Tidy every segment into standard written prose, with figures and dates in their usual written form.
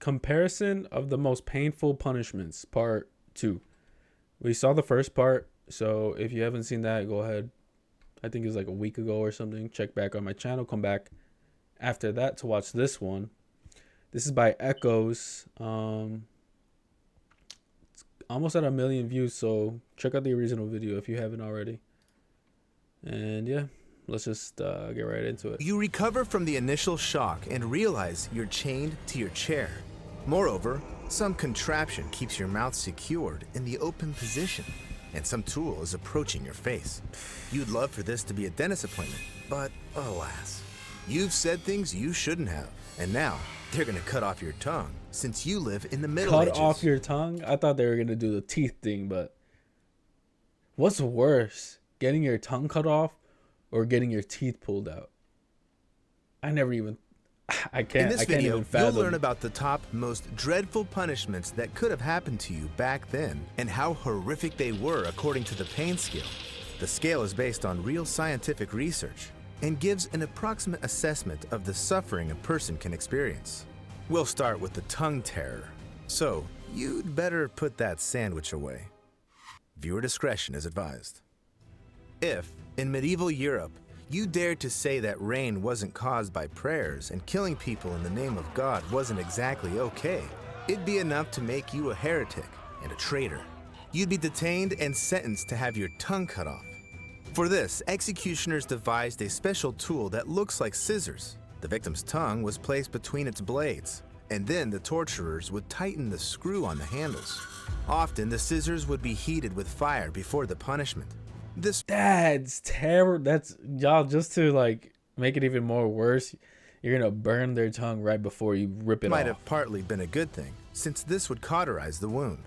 Comparison of the most painful punishments, part 2. We saw the first part, so if you haven't seen that, go ahead. I think it was like a week ago or something. Check back on my channel. Come back after that to watch this one. This is by Echoes. It's almost at 1 million views, so check out the original video if you haven't already. And yeah, let's just get right into it. You recover from the initial shock and realize you're chained to your chair. Moreover, some contraption keeps your mouth secured in the open position, and some tool is approaching your face. You'd love for this to be a dentist appointment, but alas, you've said things you shouldn't have, and now they're gonna cut off your tongue since you live in the Middle Ages. Cut off your tongue? I thought they were gonna do the teeth thing, but what's worse, getting your tongue cut off or getting your teeth pulled out? I never even, I can't even fathom. You'll learn about the top most dreadful punishments that could have happened to you back then and how horrific they were according to the pain scale. The scale is based on real scientific research and gives an approximate assessment of the suffering a person can experience. We'll start with the tongue terror, so you'd better put that sandwich away. Viewer discretion is advised. If, in medieval Europe, you dared to say that rain wasn't caused by prayers and killing people in the name of God wasn't exactly okay, it'd be enough to make you a heretic and a traitor. You'd be detained and sentenced to have your tongue cut off. For this, executioners devised a special tool that looks like scissors. The victim's tongue was placed between its blades, and then the torturers would tighten the screw on the handles. Often, the scissors would be heated with fire before the punishment. That's terrible. That's, y'all, just to like make it even more worse, you're gonna burn their tongue right before you rip it off. Might have partly been a good thing, since this would cauterize the wound.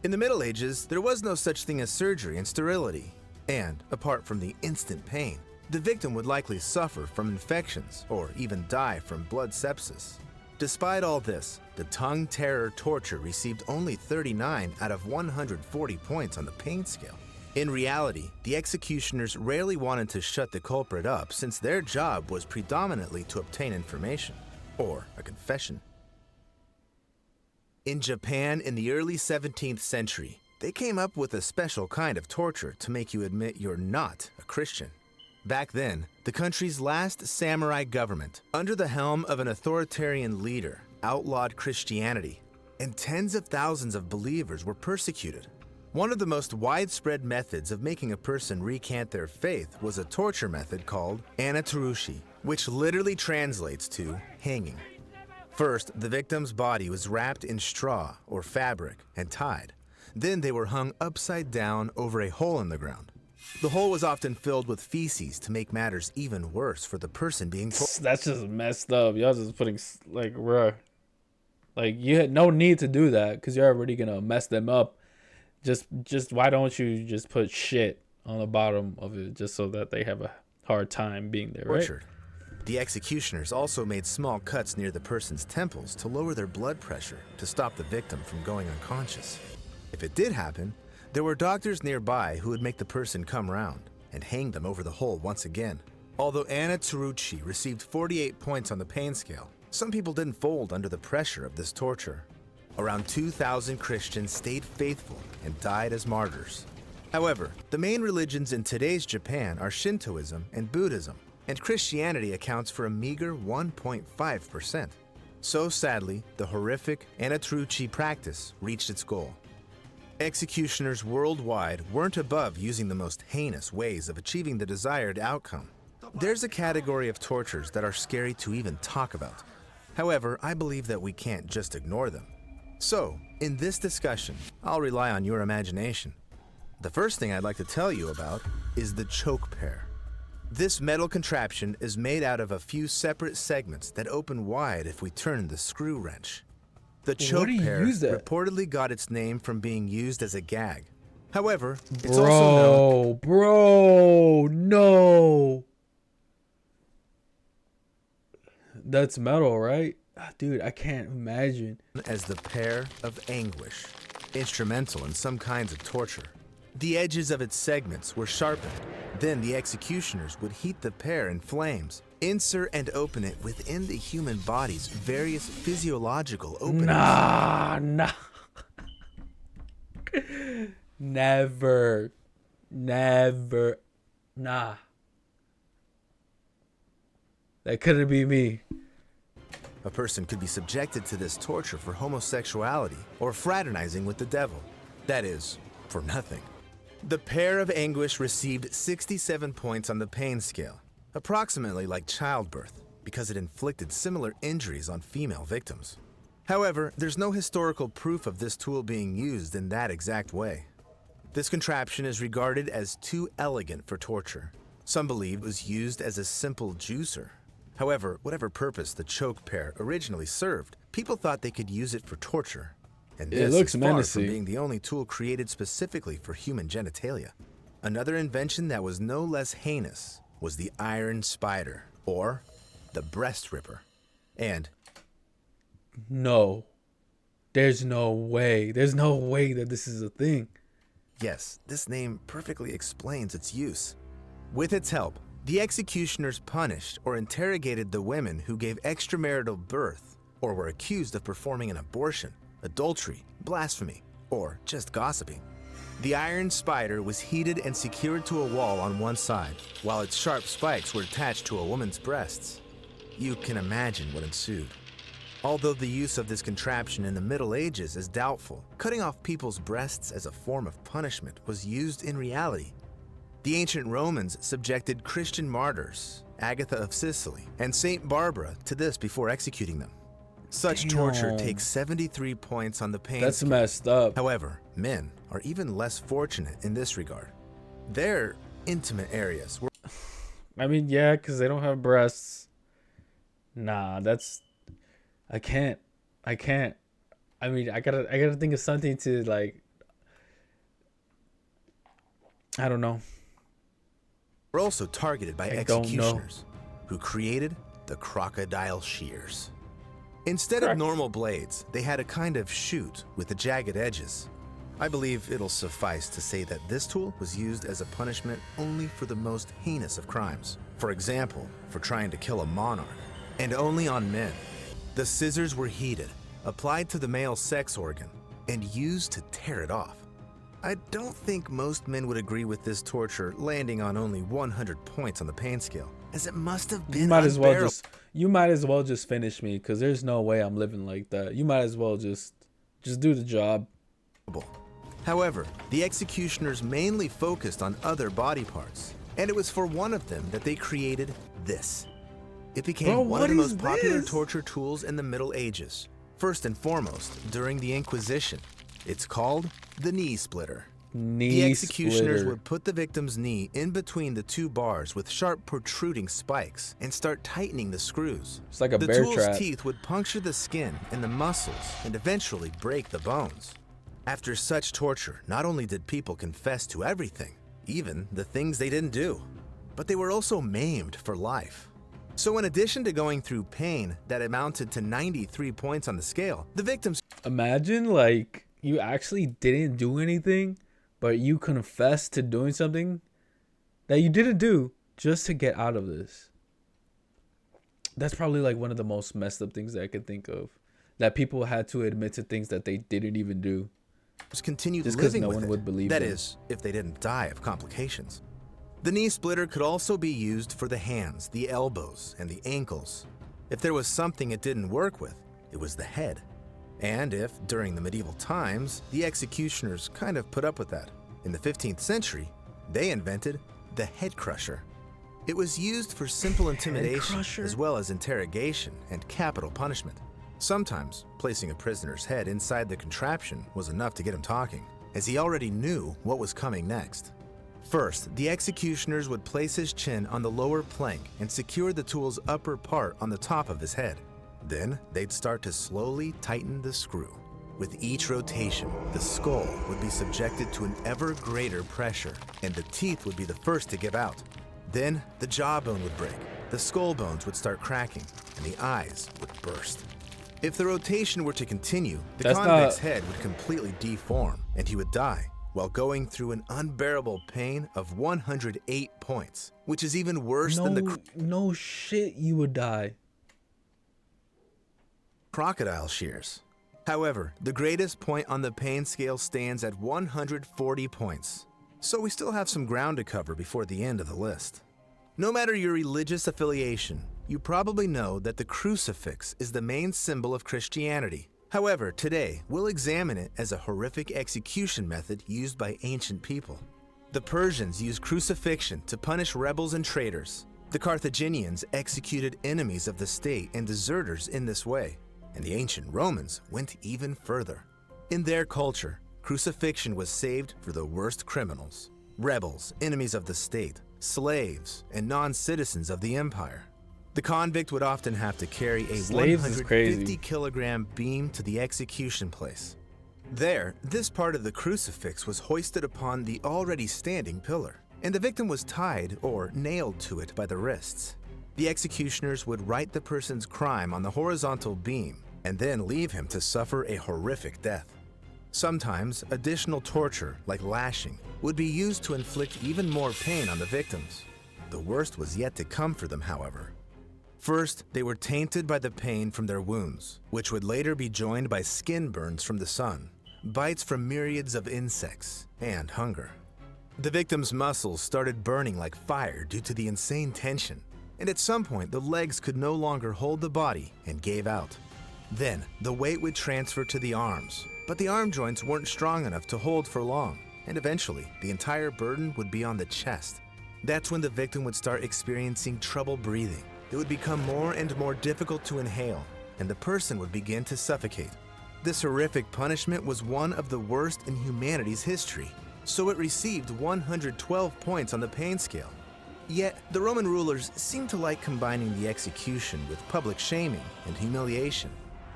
In the Middle Ages, there was no such thing as surgery and sterility, and apart from the instant pain, the victim would likely suffer from infections or even die from blood sepsis. Despite all this, the tongue terror torture received only 39 out of 140 points on the pain scale. In reality, the executioners rarely wanted to shut the culprit up since their job was predominantly to obtain information, or a confession. In Japan in the early 17th century, they came up with a special kind of torture to make you admit you're not a Christian. Back then, the country's last samurai government, under the helm of an authoritarian leader, outlawed Christianity, and tens of thousands of believers were persecuted. One of the most widespread methods of making a person recant their faith was a torture method called anatsurushi, which literally translates to hanging. First, the victim's body was wrapped in straw or fabric and tied. Then they were hung upside down over a hole in the ground. The hole was often filled with feces to make matters even worse for the person being tortured. That's just messed up. Y'all just putting, like, bruh. Like, you had no need to do that because you're already gonna mess them up. Just why don't you just put shit on the bottom of it just so that they have a hard time being there, right? Tortured. The executioners also made small cuts near the person's temples to lower their blood pressure to stop the victim from going unconscious. If it did happen, there were doctors nearby who would make the person come round and hang them over the hole once again. Although Anna Tsuruchi received 48 points on the pain scale, some people didn't fold under the pressure of this torture. Around 2,000 Christians stayed faithful and died as martyrs. However, the main religions in today's Japan are Shintoism and Buddhism, and Christianity accounts for a meager 1.5%. So sadly, the horrific anatsurushi practice reached its goal. Executioners worldwide weren't above using the most heinous ways of achieving the desired outcome. There's a category of tortures that are scary to even talk about. However, I believe that we can't just ignore them. So, in this discussion, I'll rely on your imagination. The first thing I'd like to tell you about is the choke pear. This metal contraption is made out of a few separate segments that open wide if we turn the screw wrench. The choke pear reportedly got its name from being used as a gag. However, it's also known... Bro, no. That's metal, right? Dude, I can't imagine. As the pear of anguish, instrumental in some kinds of torture. The edges of its segments were sharpened. Then the executioners would heat the pear in flames, Insert and open it within the human body's various physiological openings. Nah. Never. Nah. That couldn't be me. A person could be subjected to this torture for homosexuality or fraternizing with the devil. That is, for nothing. The pair of anguish received 67 points on the pain scale, approximately like childbirth, because it inflicted similar injuries on female victims. However, there's no historical proof of this tool being used in that exact way. This contraption is regarded as too elegant for torture. Some believe it was used as a simple juicer. However, whatever purpose the choke pair originally served, people thought they could use it for torture. And this looks is far menacing. from being the only tool created specifically for human genitalia. Another invention that was no less heinous was the iron spider, or the breast ripper. And No. There's no way. There's no way that this is a thing. yes, this name perfectly explains its use. With its help, the executioners punished or interrogated the women who gave extramarital birth or were accused of performing an abortion, adultery, blasphemy, or just gossiping. The iron spider was heated and secured to a wall on one side, while its sharp spikes were attached to a woman's breasts. You can imagine what ensued. Although the use of this contraption in the Middle Ages is doubtful, cutting off people's breasts as a form of punishment was used in reality. The ancient Romans subjected Christian martyrs, Agatha of Sicily, and Saint Barbara to this before executing them. Such torture Damn. takes 73 points on the pain That's scale. messed up. However, men are even less fortunate in this regard. Their intimate areas were I mean, yeah, because they don't have breasts. Nah, that's... I can't. I mean, I gotta think of something to, like... I don't know. also targeted by I don't know. executioners, who created the crocodile shears. Instead of normal blades, they had a kind of shoot with the jagged edges. I believe it'll suffice to say that this tool was used as a punishment only for the most heinous of crimes. For example, for trying to kill a monarch, and only on men. The scissors were heated, applied to the male sex organ, and used to tear it off. I don't think most men would agree with this torture landing on only 100 points on the pain scale, as it must have been You might as well unbearable. just finish me, because there's no way I'm living like that. You might as well just do the job. However, the executioners mainly focused on other body parts, and it was for one of them that they created this. It became Bro, one what of the is most popular this? torture tools in the Middle Ages. First and foremost, during the Inquisition. It's called the knee splitter. The executioners would put the victim's knee in between the two bars with sharp protruding spikes and start tightening the screws. It's like a The bear tool's trap. teeth would puncture the skin and the muscles and eventually break the bones. After such torture, not only did people confess to everything, even the things they didn't do, but they were also maimed for life. So in addition to going through pain that amounted to 93 points on the scale, the victims Imagine, like, you actually didn't do anything, but you confessed to doing something that you didn't do just to get out of this. That's probably like one of the most messed up things that I could think of. That people had to admit to things that they didn't even do. continued Just 'cause living no with one it. would believe That them. is, if they didn't die of complications. The knee splitter could also be used for the hands, the elbows, and the ankles. If there was something it didn't work with, it was the head. And if, during the medieval times, the executioners kind of put up with that. In the 15th century, they invented the head crusher. It was used for simple intimidation crusher? as well as interrogation and capital punishment. Sometimes, placing a prisoner's head inside the contraption was enough to get him talking, as he already knew what was coming next. First, the executioners would place his chin on the lower plank and secure the tool's upper part on the top of his head. Then, they'd start to slowly tighten the screw. With each rotation, the skull would be subjected to an ever greater pressure, and the teeth would be the first to give out. Then, the jawbone would break, the skull bones would start cracking, and the eyes would burst. If the rotation were to continue, the That's convict's not- head would completely deform, and he would die, while going through an unbearable pain of 108 points, which is even worse than the No shit, you would die. crocodile shears. However, the greatest point on the pain scale stands at 140 points, so we still have some ground to cover before the end of the list. No matter your religious affiliation, you probably know that the crucifix is the main symbol of Christianity. However, today, we'll examine it as a horrific execution method used by ancient people. The Persians used crucifixion to punish rebels and traitors. The Carthaginians executed enemies of the state and deserters in this way. And the ancient Romans went even further. In their culture, crucifixion was saved for the worst criminals, rebels, enemies of the state, slaves, and non-citizens of the empire. The convict would often have to carry a 150-kilogram beam to the execution place. There, this part of the crucifix was hoisted upon the already standing pillar, and the victim was tied or nailed to it by the wrists. The executioners would write the person's crime on the horizontal beam and then leave him to suffer a horrific death. Sometimes, additional torture, like lashing, would be used to inflict even more pain on the victims. The worst was yet to come for them, however. First, they were tainted by the pain from their wounds, which would later be joined by skin burns from the sun, bites from myriads of insects, and hunger. The victim's muscles started burning like fire due to the insane tension, and at some point the legs could no longer hold the body and gave out. Then, the weight would transfer to the arms, but the arm joints weren't strong enough to hold for long, and eventually, the entire burden would be on the chest. That's when the victim would start experiencing trouble breathing. It would become more and more difficult to inhale, and the person would begin to suffocate. This horrific punishment was one of the worst in humanity's history, so it received 112 points on the pain scale. Yet, the Roman rulers seemed to like combining the execution with public shaming and humiliation.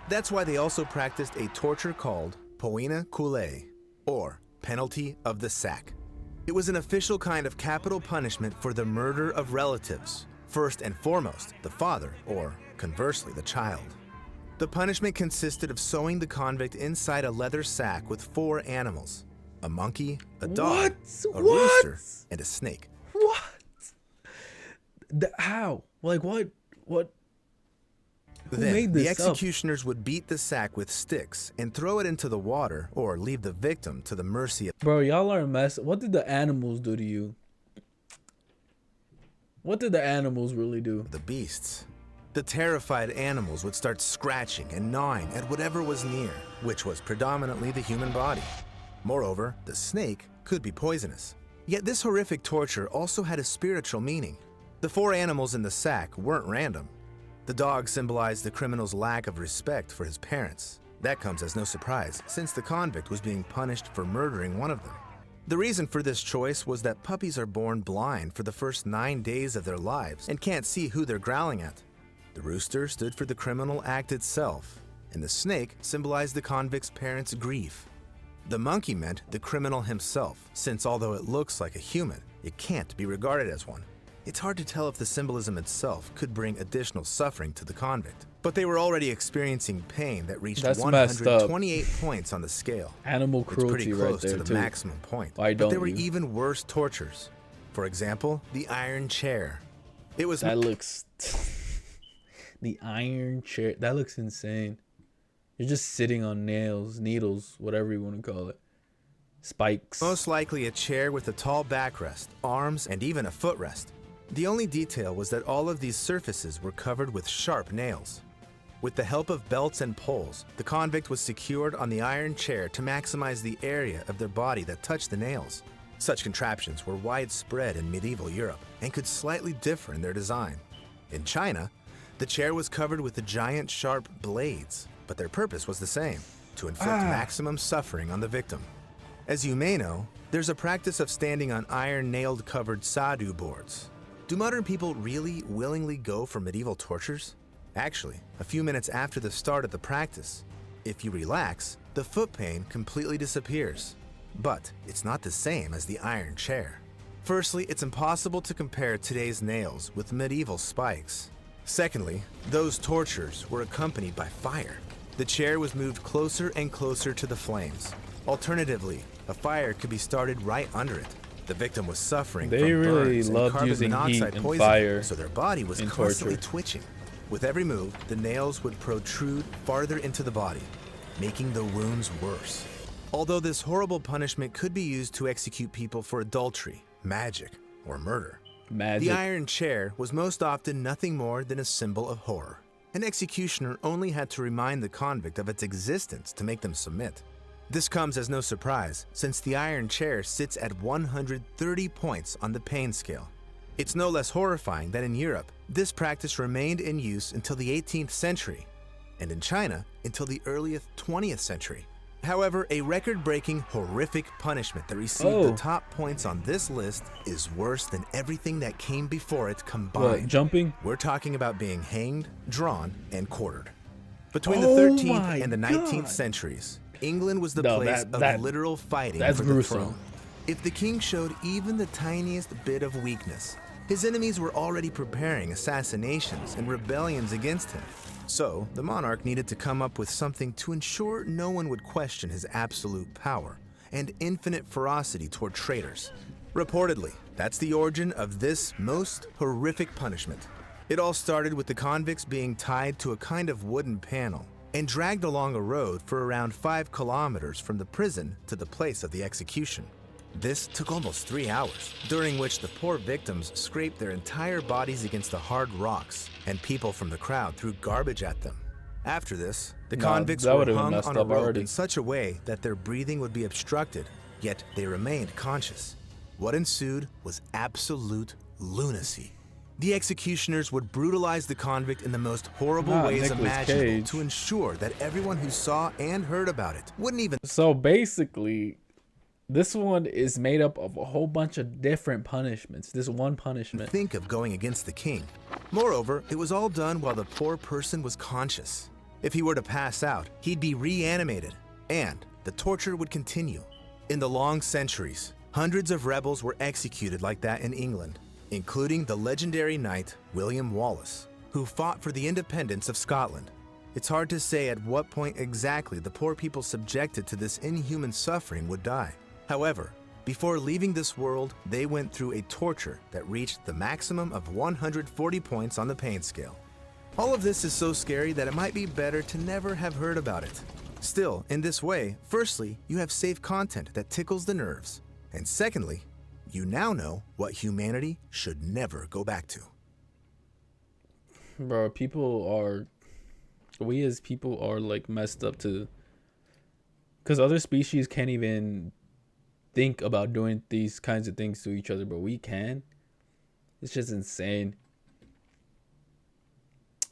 That's why they also practiced a torture called poena culae, or penalty of the sack. It was an official kind of capital punishment for the murder of relatives, first and foremost the father, or conversely the child. The punishment consisted of sewing the convict inside a leather sack with 4 animals: a monkey, a dog, a rooster, and a snake. What? How? Like what? What? Who Then, made this the up? executioners would beat the sack with sticks and throw it into the water or leave the victim to the mercy of Bro, y'all are a mess. What did the animals do to you? What did the animals really do? the beasts. The terrified animals would start scratching and gnawing at whatever was near, which was predominantly the human body. Moreover, the snake could be poisonous. Yet this horrific torture also had a spiritual meaning. The 4 animals in the sack weren't random. The dog symbolized the criminal's lack of respect for his parents. That comes as no surprise, since the convict was being punished for murdering one of them. The reason for this choice was that puppies are born blind for the first 9 days of their lives and can't see who they're growling at. The rooster stood for the criminal act itself, and the snake symbolized the convict's parents' grief. The monkey meant the criminal himself, since although it looks like a human, it can't be regarded as one. It's hard to tell if the symbolism itself could bring additional suffering to the convict, but they were already experiencing pain that reached That's messed up. 128 points on the scale. Animal It's pretty cruelty close right there to the too. maximum point. Why But don't there were you? even worse tortures. For example, the iron chair. It was That looks the iron chair. That looks insane. You're just sitting on nails, needles, whatever you want to call it. Spikes. most likely a chair with a tall backrest, arms, and even a footrest. The only detail was that all of these surfaces were covered with sharp nails. With the help of belts and poles, the convict was secured on the iron chair to maximize the area of their body that touched the nails. Such contraptions were widespread in medieval Europe and could slightly differ in their design. In China, the chair was covered with the giant sharp blades, but their purpose was the same: to inflict maximum suffering on the victim. As you may know, there's a practice of standing on iron nailed covered sadhu boards. Do modern people really willingly go for medieval tortures? Actually, a few minutes after the start of the practice, if you relax, the foot pain completely disappears. But it's not the same as the iron chair. Firstly, it's impossible to compare today's nails with medieval spikes. Secondly, those tortures were accompanied by fire. The chair was moved closer and closer to the flames. Alternatively, a fire could be started right under it. The victim was suffering They from really burns and loved carbon using heat monoxide and poisoning, fire so their body was in constantly torture. twitching. With every move, the nails would protrude farther into the body, making the wounds worse. Although this horrible punishment could be used to execute people for adultery, magic, or murder, the iron chair was most often nothing more than a symbol of horror. An executioner only had to remind the convict of its existence to make them submit. This comes as no surprise, since the iron chair sits at 130 points on the pain scale. It's no less horrifying that in Europe, this practice remained in use until the 18th century, and in China until the earliest 20th century. However, a record-breaking, horrific punishment that received the top points on this list is worse than everything that came before it combined. What, jumping? We're talking about being hanged, drawn, and quartered. Between the 13th and the 19th centuries, England was the place of literal fighting for the throne. If the king showed even the tiniest bit of weakness, his enemies were already preparing assassinations and rebellions against him. So, the monarch needed to come up with something to ensure no one would question his absolute power and infinite ferocity toward traitors. Reportedly, that's the origin of this most horrific punishment. It all started with the convicts being tied to a kind of wooden panel and dragged along a road for around 5 kilometers from the prison to the place of the execution. This took almost 3 hours, during which the poor victims scraped their entire bodies against the hard rocks, and people from the crowd threw garbage at them. After this, the convicts were hung on a rope in such a way that their breathing would be obstructed, yet they remained conscious. What ensued was absolute lunacy. The executioners would brutalize the convict in the most horrible ways imaginable to ensure that everyone who saw and heard about it wouldn't even... So basically, this one is made up of a whole bunch of different punishments. This one punishment. ...think of going against the king. Moreover, it was all done while the poor person was conscious. If he were to pass out, he'd be reanimated, and the torture would continue. In the long centuries, hundreds of rebels were executed like that in England, including the legendary knight William Wallace, who fought for the independence of Scotland. It's hard to say at what point exactly the poor people subjected to this inhuman suffering would die. However, before leaving this world, they went through a torture that reached the maximum of 140 points on the pain scale. All of this is so scary that it might be better to never have heard about it. Still, in this way, firstly, you have safe content that tickles the nerves, and secondly, you now know what humanity should never go back to. Bro, we as people are like messed up to, because other species can't even think about doing these kinds of things to each other, but we can. It's just insane.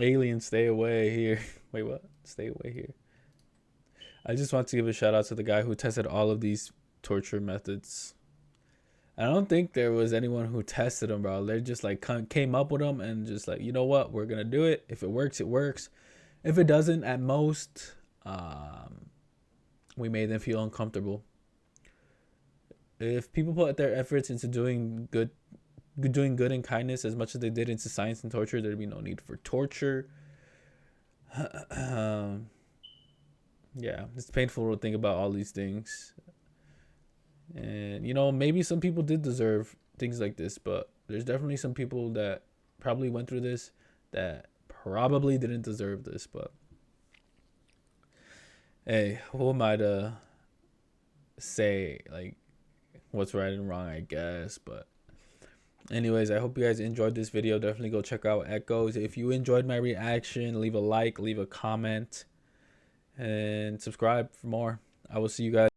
Aliens, stay away here. Wait, what? Stay away here. I just want to give a shout out to the guy who tested all of these torture methods. I don't think there was anyone who tested them, bro. They just like came up with them and just like, you know what, we're gonna do it. If it works, it works. If it doesn't, at most, we made them feel uncomfortable. If people put their efforts into doing good and kindness as much as they did into science and torture, there'd be no need for torture. Yeah, it's painful to think about all these things. And, you know, maybe some people did deserve things like this, but there's definitely some people that probably went through this that probably didn't deserve this. But hey, who am I to say, like, what's right and wrong, I guess. But anyways, I hope you guys enjoyed this video. Definitely go check out Echoes. If you enjoyed my reaction, leave a like, leave a comment, and subscribe for more. I will see you guys.